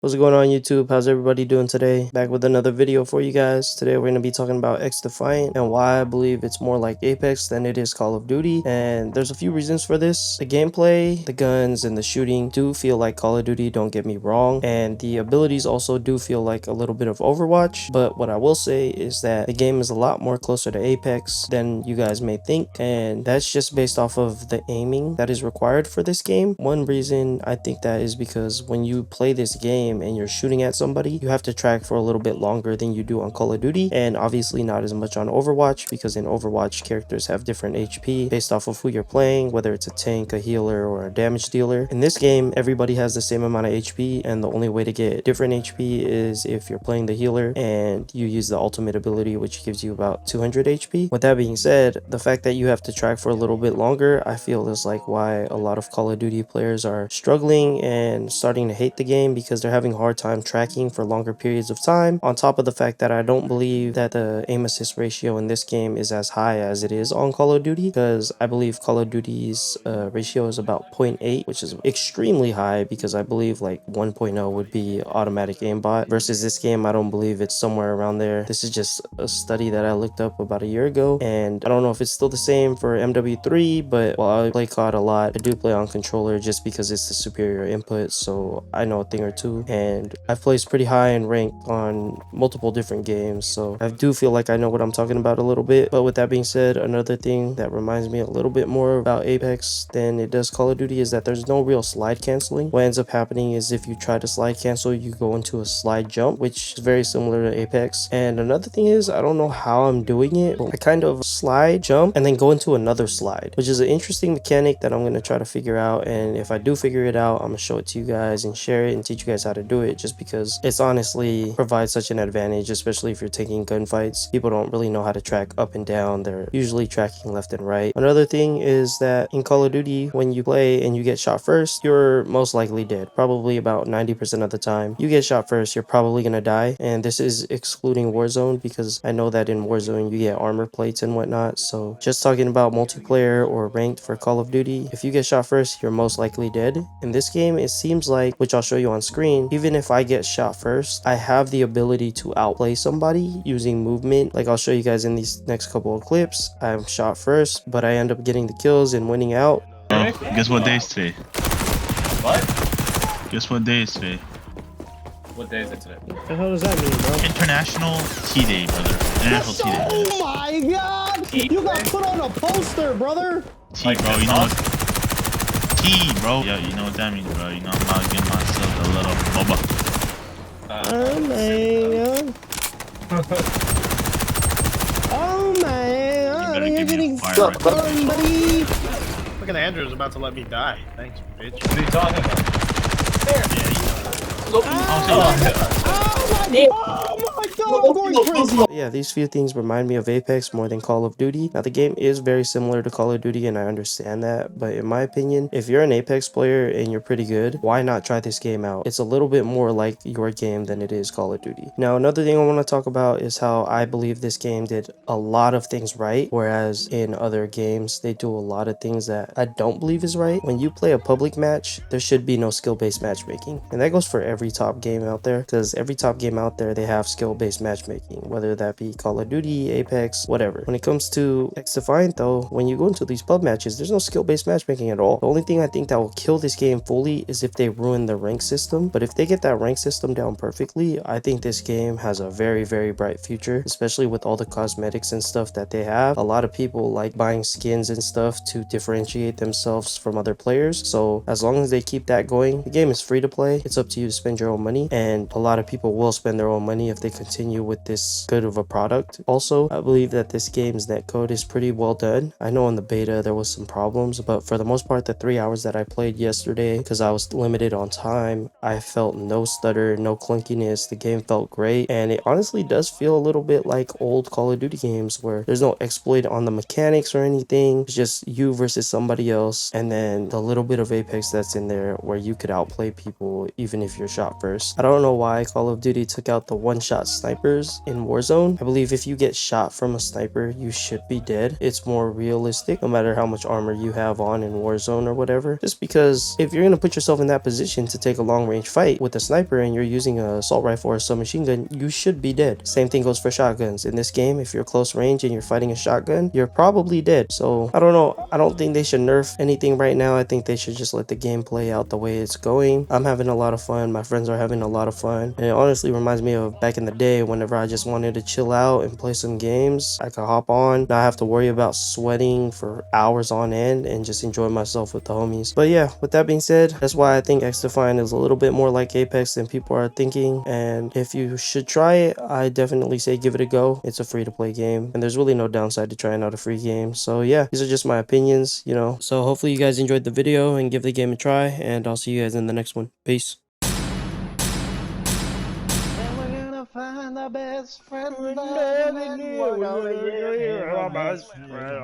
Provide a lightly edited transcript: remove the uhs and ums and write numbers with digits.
What's going on YouTube? How's everybody doing today? Back with another video for you guys. Today we're going to be talking about Xdefiant and why I believe it's more like Apex than it is Call of Duty. And there's a few reasons for this. The gameplay, the guns, and the shooting do feel like Call of Duty, don't get me wrong. And the abilities also do feel like a little bit of Overwatch. But what I will say is that the game is a lot more closer to Apex than you guys may think. And that's just based off of the aiming that is required for this game. One reason I think that is because when you play this game and you're shooting at somebody, you have to track for a little bit longer than you do on Call of Duty, and obviously not as much on Overwatch, because in Overwatch characters have different HP based off of who you're playing, whether it's a tank, a healer, or a damage dealer. In this game, everybody has the same amount of HP, and the only way to get different HP is if you're playing the healer and you use the ultimate ability, which gives you about 200 HP. With that being said, the fact that you have to track for a little bit longer, I feel is like why a lot of Call of Duty players are struggling and starting to hate the game, because they're having a hard time tracking for longer periods of time. On top of the fact that I don't believe that the aim assist ratio in this game is as high as it is on Call of Duty, because I believe Call of Duty's ratio is about 0.8, which is extremely high, because I believe like 1.0 would be automatic aimbot, versus this game I don't believe it's somewhere around there. This is just a study that I looked up about a year ago, and I don't know if it's still the same for MW3, but while I play COD a lot, I do play on controller just because it's the superior input, so I know a thing or two, and I've placed pretty high in rank on multiple different games, so I do feel like I know what I'm talking about a little bit. But with that being said, another thing that reminds me a little bit more about Apex than it does Call of Duty is that there's no real slide canceling. What ends up happening is if you try to slide cancel, you go into a slide jump, which is very similar to Apex. And another thing is, I don't know how I'm doing it, but I kind of slide, jump, and then go into another slide, which is an interesting mechanic that I'm going to try to figure out. And if I do figure it out, I'm going to show it to you guys and share it and teach you guys how to do it, just because it's honestly provides such an advantage, especially if you're taking gunfights. People don't really know how to track up and down. They're usually tracking left and right. Another thing is that in Call of Duty, when you play and you get shot first, you're most likely dead. Probably about 90% of the time. You get shot first, you're probably gonna die. And this is excluding Warzone, because I know that in Warzone you get armor plates and whatnot. So just talking about multiplayer or ranked for Call of Duty, if you get shot first, you're most likely dead. In this game, it seems like, which I'll show you on screen, even if I get shot first, I have the ability to outplay somebody using movement. Like I'll show you guys in these next couple of clips. I'm shot first, but I end up getting the kills and winning out. Oh, guess what day is today? What? Guess what day is today? What day is it today? What the hell does that mean, bro? International Tea Day, brother. International Tea Day. Oh my god! You got put on a poster, brother! Tea, Like bro, you know sauce? what? Tea, bro. Yeah, you know what that means, bro. You know I'm about to give myself a little boba. Oh man! Oh man! better You're give me a getting fire fun, right quick. buddy! Look at Andrew's about to let me die. Thanks, bitch. What are you talking about? Oh my god! I'm going crazy! Yeah, these few things remind me of Apex more than Call of Duty. Now, the game is very similar to Call of Duty, and I understand that, but in my opinion, if you're an Apex player and you're pretty good, why not try this game out? It's a little bit more like your game than it is Call of Duty. Now, another thing I want to talk about is how I believe this game did a lot of things right, whereas in other games, they do a lot of things that I don't believe is right. When you play a public match, there should be no skill-based matchmaking, and that goes for every top game out there, because every top game out there, they have skill-based matchmaking, whether that be Call of Duty, Apex, whatever. When it comes to Xdefiant though, when you go into these pub matches, there's no skill-based matchmaking at all. The only thing I think that will kill this game fully is if they ruin the rank system, but if they get that rank system down perfectly, I think this game has a very, very bright future, especially with all the cosmetics and stuff that they have. A lot of people like buying skins and stuff to differentiate themselves from other players, so as long as they keep that going, the game is free to play. It's up to you to spend your own money, and a lot of people will spend their own money if they continue with this good of a product. Also, I believe that this game's netcode is pretty well done. I know in the beta there was some problems, but for the most part, the 3 hours that I played yesterday, because I was limited on time, I felt no stutter, no clunkiness. The game felt great, and it honestly does feel a little bit like old Call of Duty games where there's no exploit on the mechanics or anything. It's just you versus somebody else, and then the little bit of Apex that's in there where you could outplay people even if you're shot first. I don't know why Call of Duty took out the one-shot shot snipers in Warzone. I believe if you get shot from a sniper, you should be dead. It's more realistic, no matter how much armor you have on in Warzone or whatever. Just because if you're gonna put yourself in that position to take a long range fight with a sniper and you're using a assault rifle or a submachine gun, you should be dead. Same thing goes for shotguns. In this game, if you're close range and you're fighting a shotgun, you're probably dead. So I don't know. I don't think they should nerf anything right now. I think they should just let the game play out the way it's going. I'm having a lot of fun. My friends are having a lot of fun. And it honestly reminds me of back in the day whenever I just wanted to chill out and play some games. I could hop on, not have to worry about sweating for hours on end and just enjoy myself with the homies. But yeah, with that being said, that's why I think Xdefiant is a little bit more like Apex than people are thinking. And if you should try it, I definitely say give it a go. It's a free to play game and there's really no downside to trying out a free game. So yeah, these are just my opinions, you know. So hopefully you guys enjoyed the video and give the game a try, and I'll see you guys in the next one. Peace. And we're gonna find the best friend that never knew. We're gonna get him a best friend.